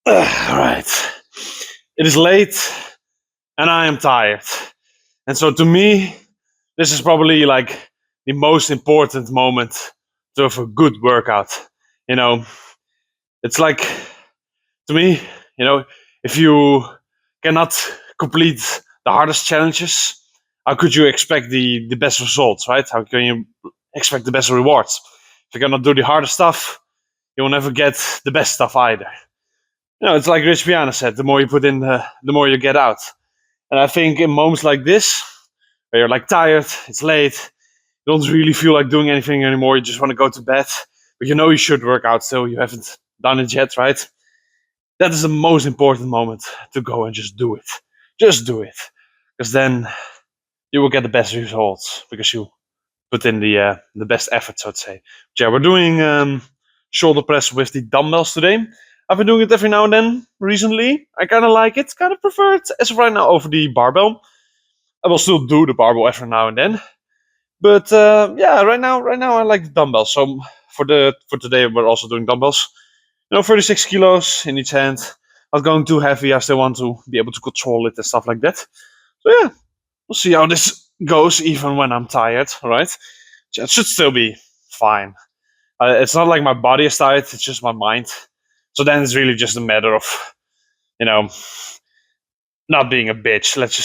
Alright. It is late and I am tired. And so to me, this is probably like the most important moment to have a good workout. You know, it's like to me, you know, if you cannot complete the hardest challenges, how could you expect the best results, right? How can you expect the best rewards? If you cannot do the hardest stuff, you will never get the best stuff either. It's like Rich Piana said: the more you put in, the more you get out. And I think in moments like this, where you're like tired, it's late, you don't really feel like doing anything anymore, you just want to go to bed, but you know you should work out still, you haven't done it yet, right? That is the most important moment to go and just do it. Just do it. Because then you will get the best results because you put in the best effort, so to say. But yeah, we're doing shoulder press with the dumbbells today. I've been doing it every now and then recently. I kind of like it, kind of prefer it as of right now over the barbell. I will still do the barbell every now and then, but yeah, right now I like the dumbbells. So for today, we're also doing dumbbells. 36 kilos in each hand. Not going too heavy. I still want to be able to control it and stuff like that. So yeah, we'll see how this goes, even when I'm tired. All right, it should still be fine. It's not like my body is tired; it's just my mind. So then it's really just a matter of you know not being a bitch. Let's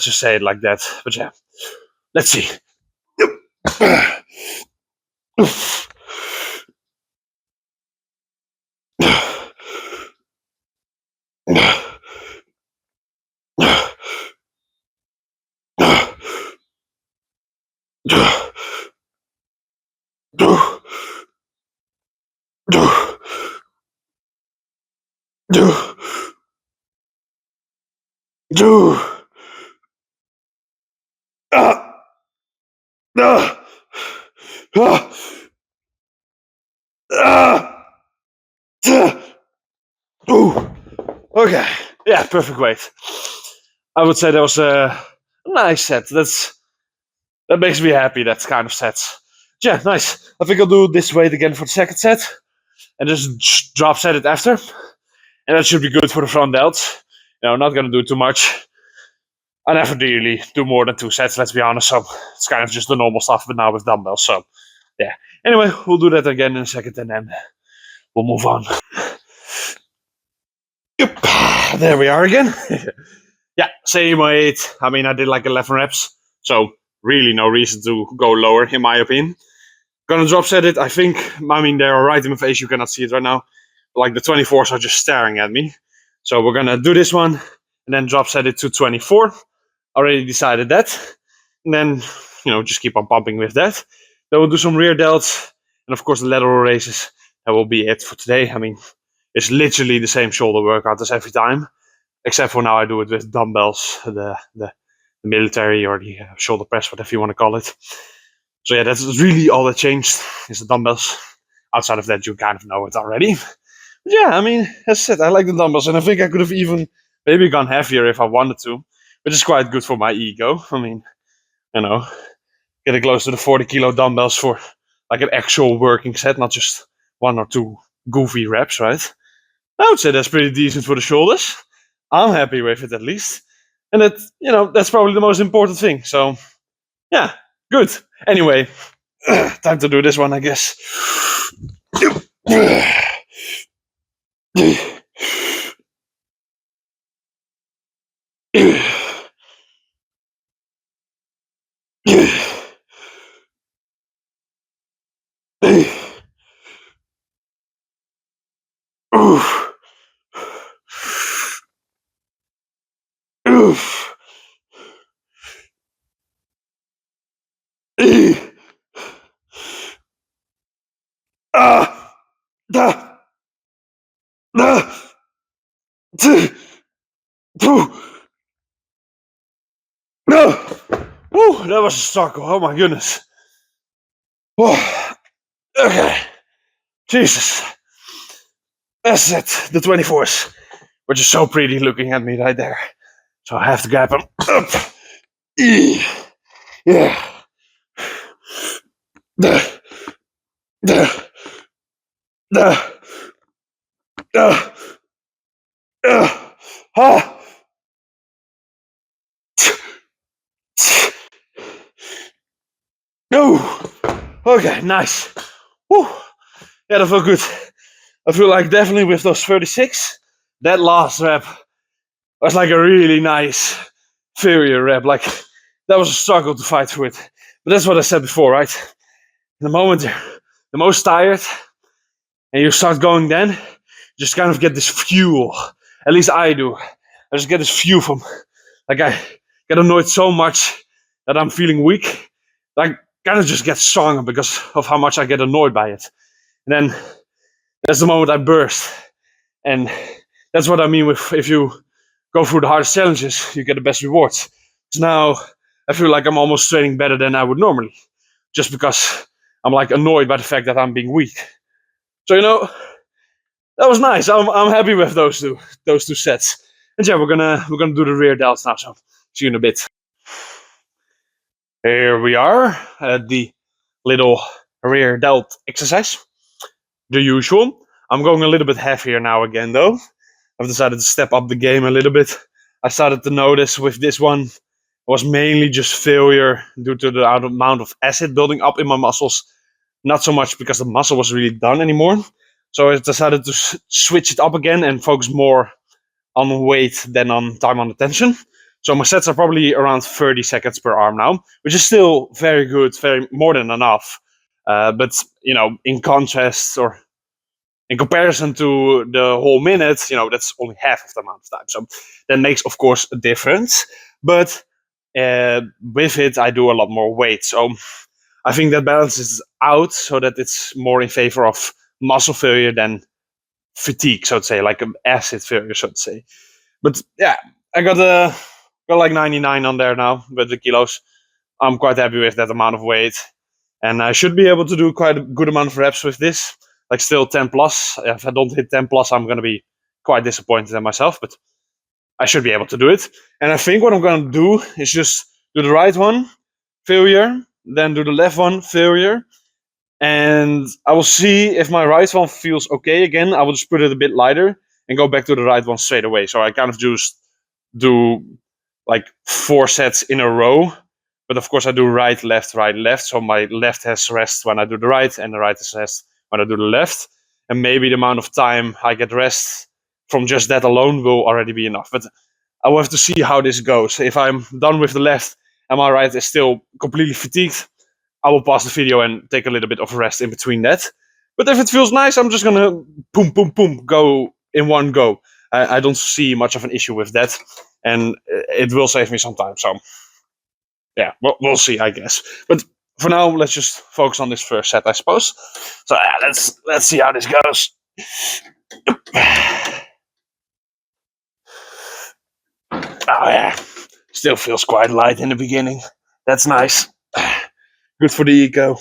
just say it like that. But yeah, let's see. Okay, yeah, perfect weight. I would say that was a nice set. That makes me happy. That kind of sets. Yeah, nice. I think I'll do this weight again for the second set, and just drop set it after, and that should be good for the front delts. Not gonna do too much. I never really do more than 2 sets. Let's be honest. So it's kind of just the normal stuff, but now with dumbbells. So yeah. Anyway, we'll do that again in a second, and then we'll move on. Yep. There we are again. Yeah, same weight. I mean, I did like 11 reps, so really no reason to go lower, in my opinion. Gonna drop set it. I think, I mean, they're right in my face. You cannot see it right now. Like the 24s are just staring at me. So we're gonna do this one and then drop set it to 24. Already decided that. And then, just keep on pumping with that. Then we'll do some rear delts and, of course, the lateral raises. That will be it for today. I mean, it's literally the same shoulder workout as every time, except for now I do it with dumbbells, the military or the shoulder press, whatever you want to call it. So yeah, that's really all that changed is the dumbbells. Outside of that, you kind of know it already. But yeah, I mean, as I said, I like the dumbbells, and I think I could have even maybe gone heavier if I wanted to, which is quite good for my ego. I mean, you know, getting close to the 40-kilo dumbbells for like an actual working set, not just 1 or 2 goofy reps, right? I would say that's pretty decent for the shoulders. I'm happy with it at least, and that's probably the most important thing. So yeah, good. Anyway, time to do this one, I guess. Oof. Oof. Ah. Da. Da. T. Pooh. No. Woo, that was a struggle. Oh my goodness. Oh, okay. Jesus. That's it. The 24s, which is so pretty looking at me right there. So I have to grab them up. Yeah. Da. Da. Da. Da. Ah. No. Okay, nice. Woo. Yeah, that felt good. I feel like definitely with those 36, that last rep was like a really nice failure rep. Like that was a struggle to fight through it. But that's what I said before, right? In the moment you're the most tired and you start going then, you just kind of get this fuel. At least I do. I just get this fuel from like I get annoyed so much that I'm feeling weak. Like kind of just get stronger because of how much I get annoyed by it. And then that's the moment I burst. And that's what I mean with if you go through the hardest challenges, you get the best rewards. So now I feel like I'm almost training better than I would normally, just because I'm like annoyed by the fact that I'm being weak. So that was nice. I'm happy with those two sets. And yeah, we're gonna do the rear delts now. So see you in a bit. Here we are at the little rear delt exercise. The usual. I'm going a little bit heavier now again though. I've decided to step up the game a little bit. I started to notice with this one was mainly just failure due to the amount of acid building up in my muscles. Not so much because the muscle was really done anymore. So I decided to switch it up again and focus more on weight than on time on attention. So my sets are probably around 30 seconds per arm now, which is still very good, very more than enough. But in contrast or in comparison to the whole minute, that's only half of the amount of time. So that makes, of course, a difference. But with it, I do a lot more weight. So I think that balances out so that it's more in favor of muscle failure than fatigue, so to say, like an acid failure, so to say. But yeah, I got like 99 on there now with the kilos. I'm quite happy with that amount of weight. And I should be able to do quite a good amount of reps with this. Like still 10 plus. If I don't hit 10 plus, I'm going to be quite disappointed in myself. But I should be able to do it. And I think what I'm going to do is just do the right one, failure. Then do the left one, failure. And I will see if my right one feels okay again. I will just put it a bit lighter and go back to the right one straight away. So I kind of just do like 4 sets in a row. But of course, I do right, left, right, left. So my left has rest when I do the right, and the right has rest when I do the left. And maybe the amount of time I get rest from just that alone will already be enough. But I will have to see how this goes. If I'm done with the left and my right is still completely fatigued, I will pause the video and take a little bit of rest in between that. But if it feels nice, I'm just gonna boom, boom, boom, go in one go. I don't see much of an issue with that, and it will save me some time. So yeah, we'll see, I guess. But for now, let's just focus on this first set, I suppose. So let's see how this goes. Oh yeah, still feels quite light in the beginning. That's nice. Good for the eco.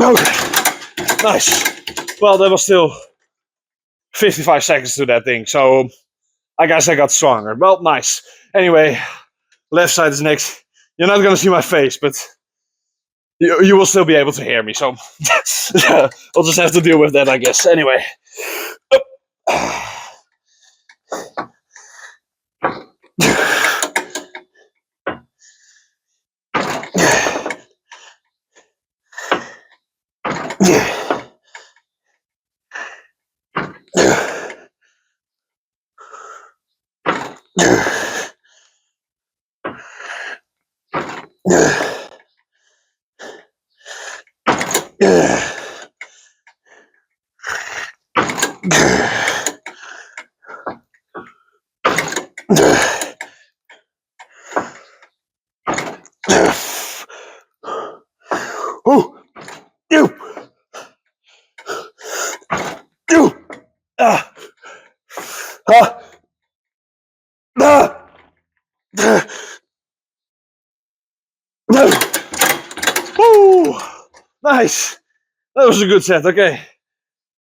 Okay, nice. Well, there was still 55 seconds to that thing, so I guess I got stronger. Well, nice. Anyway, left side is next. You're not gonna see my face, but you will still be able to hear me, so we'll just have to deal with that, I guess. Anyway. Ah, ah, ah, ah. Woo! Nice. That was a good set. Okay.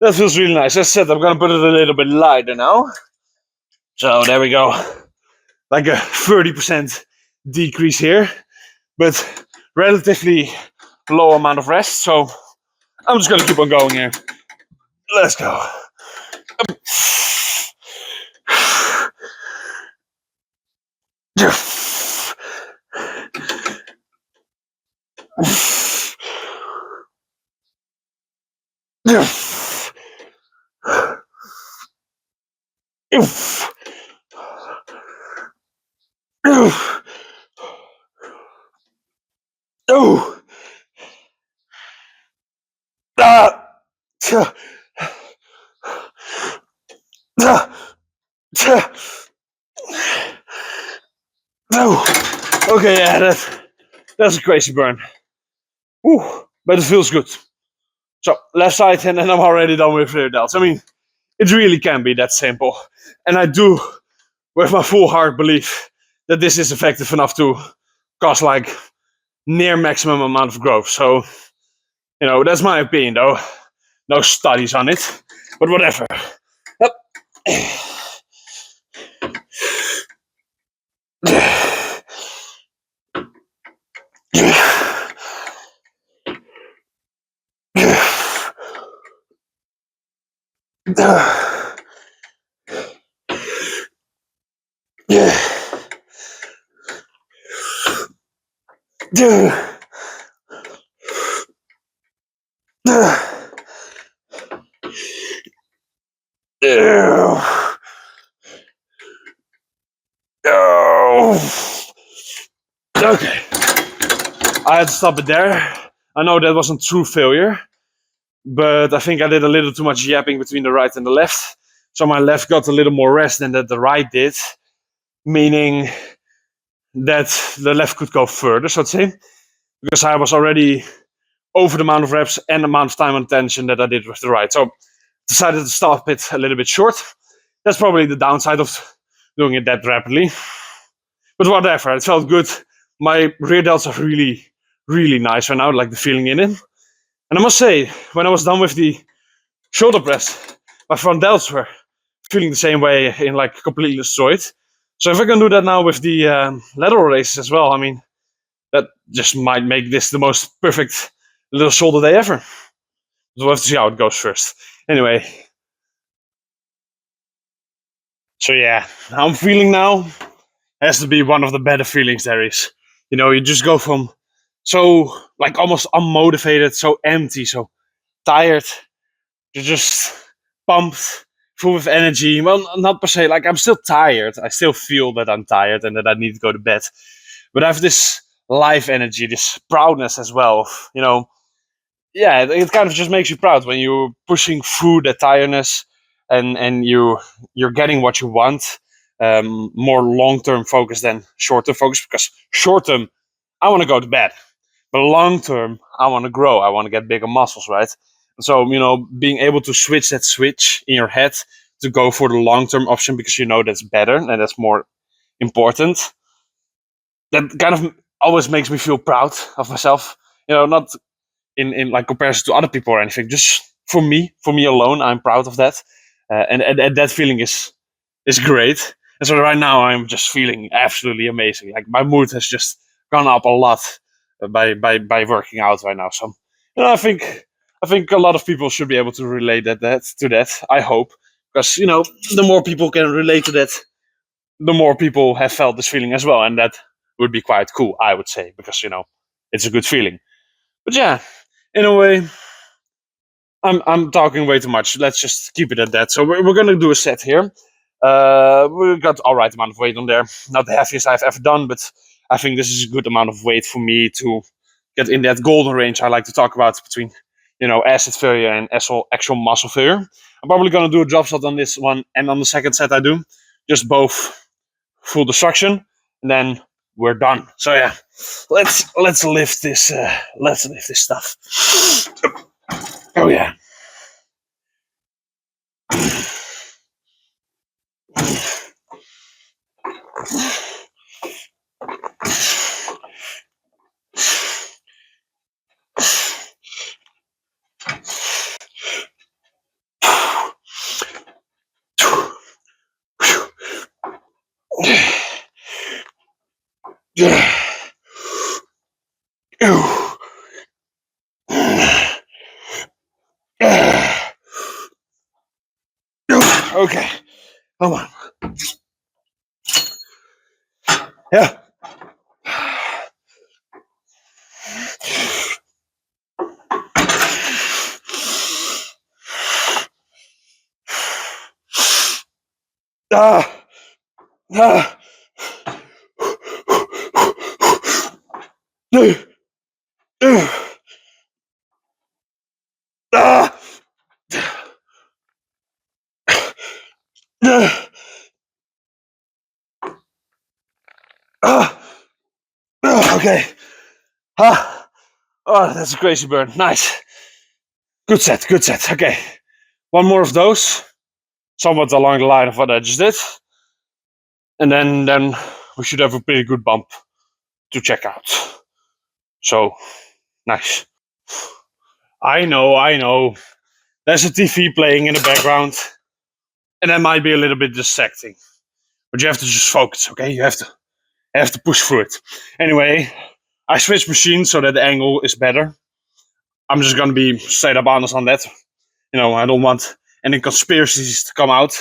That feels really nice. As I said, I'm gonna put it a little bit lighter now. So there we go. Like a 30% decrease here, but relatively low amount of rest. So I'm just gonna keep on going here. Let's go. Oh, ah, okay, yeah, that's a crazy burn. Woo, but it feels good. So left side, and then I'm already done with rear delts. I mean, it really can be that simple, and I do, with my full heart, believe that this is effective enough to cause like near maximum amount of growth. So that's my opinion, though. No studies on it, but whatever. Okay, I had to stop it there. I know that wasn't true failure, but I think I did a little too much yapping between the right and the left. So my left got a little more rest than that the right did, meaning that the left could go further, so to say, because I was already over the amount of reps and the amount of time and attention that I did with the right. So decided to stop it a little bit short. That's probably the downside of doing it that rapidly. But whatever, it felt good. My rear delts are really, really nice right now, like the feeling in it. And I must say, when I was done with the shoulder press, my front delts were feeling the same way in like completely destroyed. So if I can do that now with the lateral raises as well, I mean, that just might make this the most perfect little shoulder day ever. So we'll have to see how it goes first. Anyway, so yeah, how I'm feeling now has to be one of the better feelings there is. You just go from so like almost unmotivated, so empty, so tired, to just pumped, full of energy. Well, not per se, like I'm still tired. I still feel that I'm tired and that I need to go to bed. But I have this life energy, this proudness as well. Yeah, it kind of just makes you proud when you're pushing through the tiredness and you're getting what you want. More long term focus than short term focus, because short term I want to go to bed, but long term I want to grow. I want to get bigger muscles, right? So being able to switch that switch in your head to go for the long term option because that's better and that's more important. That kind of always makes me feel proud of myself. Not in like comparison to other people or anything. Just for me alone, I'm proud of that, and that feeling is great. And so right now, I'm just feeling absolutely amazing. Like my mood has just gone up a lot by working out right now. So I think a lot of people should be able to relate that to that. I hope, because the more people can relate to that, the more people have felt this feeling as well, and that would be quite cool, I would say, because it's a good feeling. But yeah, in a way, I'm talking way too much. Let's just keep it at that. So we're gonna do a set here. We got all right amount of weight on there. Not the heaviest I've ever done, but I think this is a good amount of weight for me to get in that golden range I like to talk about between acid failure and actual muscle failure. I'm probably gonna do a drop shot on this one, and on the second set I do just both full destruction, and then we're done. So yeah, let's lift this. Let's lift this stuff. Oh yeah. Okay, come on. Yeah. Ah, ah, ah, okay. Ah, oh, that's a crazy burn. Nice. Good set, good set. Okay. One more of those. Somewhat along the line of what I just did. And then we should have a pretty good bump to check out. So, nice. I know, I know. There's a TV playing in the background. And that might be a little bit distracting. But you have to just focus, okay? You have to push through it. Anyway, I switched machines so that the angle is better. I'm just gonna be straight up honest on that. I don't want any conspiracies to come out.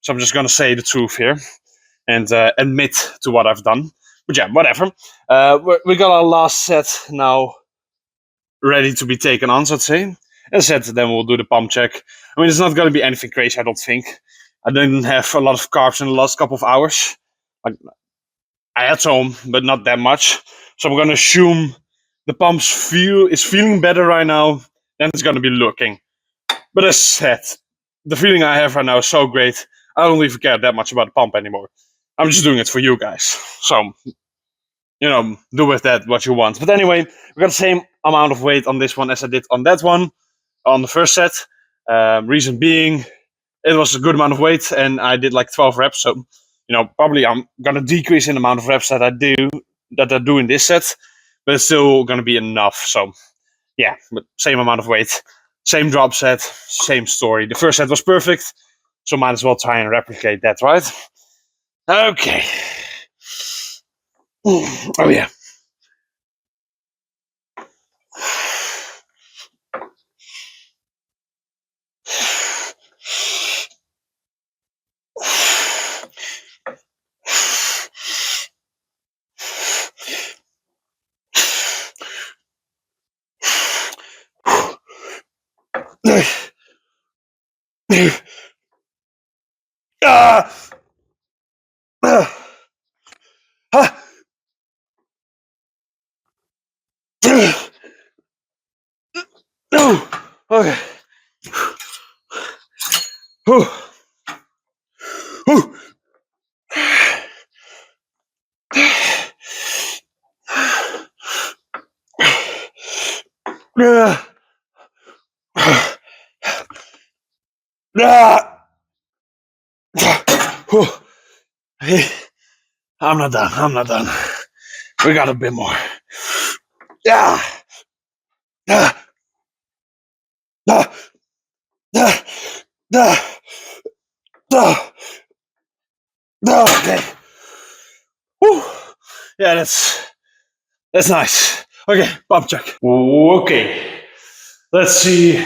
So I'm just gonna say the truth here and admit to what I've done. But yeah, whatever. We got our last set now ready to be taken on, so to say. As I said, then we'll do the pump check. I mean, it's not gonna be anything crazy, I don't think. I didn't have a lot of carbs in the last couple of hours. Like, I had some, but not that much. So I'm gonna assume the pump is feeling better right now than it's gonna be looking. But as said, the feeling I have right now is so great. I don't even care that much about the pump anymore. I'm just doing it for you guys. So, do with that what you want. But anyway, we got the same amount of weight on this one as I did on that one, on the first set. Reason being, it was a good amount of weight, and I did like 12 reps. So, probably I'm gonna decrease in the amount of reps that I do in this set, but it's still gonna be enough. So, yeah, but same amount of weight, same drop set, same story. The first set was perfect, so might as well try and replicate that, right? Okay. Oh yeah. Ah! Ah! Ah! No. Okay. Whew. Whew. Ah. Ah. Whew. Hey, I'm not done. I'm not done. We got a bit more. Yeah. Ah. Ah. Ah. Ah. Ah. Ah. Okay. Whew. Yeah, that's nice. Okay, pump check. Okay, let's see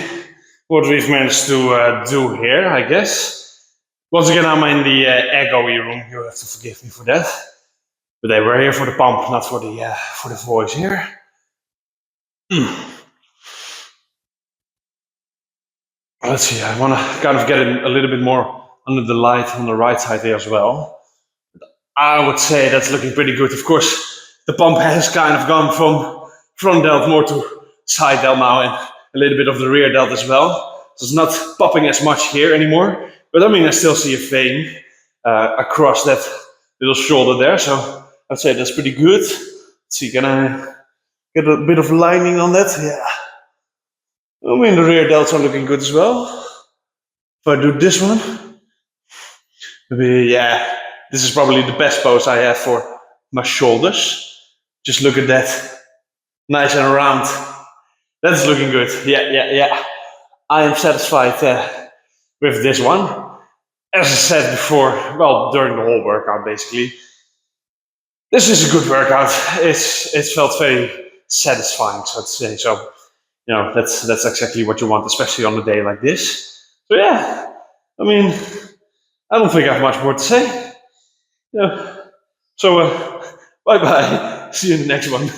what we've managed to do here, I guess. Once again, I'm in the echoey room. You have to forgive me for that. But they were here for the pump, not for the voice here. Let's see. I want to kind of get it a little bit more under the light on the right side here as well. I would say that's looking pretty good. Of course, the pump has kind of gone from front delt more to side delt now, and a little bit of the rear delt as well. So it's not popping as much here anymore. But I mean, I still see a vein across that little shoulder there. So I'd say that's pretty good. Let's see, can I get a bit of lining on that? Yeah. I mean, the rear delts are looking good as well. If I do this one, maybe, yeah, this is probably the best pose I have for my shoulders. Just look at that. Nice and round. That's looking good. Yeah. I am satisfied with this one. as I said before, well, during the whole workout, basically, this is a good workout. It's felt very satisfying, so to say. So that's exactly what you want, especially on a day like this. So yeah, I mean, I don't think I have much more to say. Yeah. So bye bye. See you in the next one.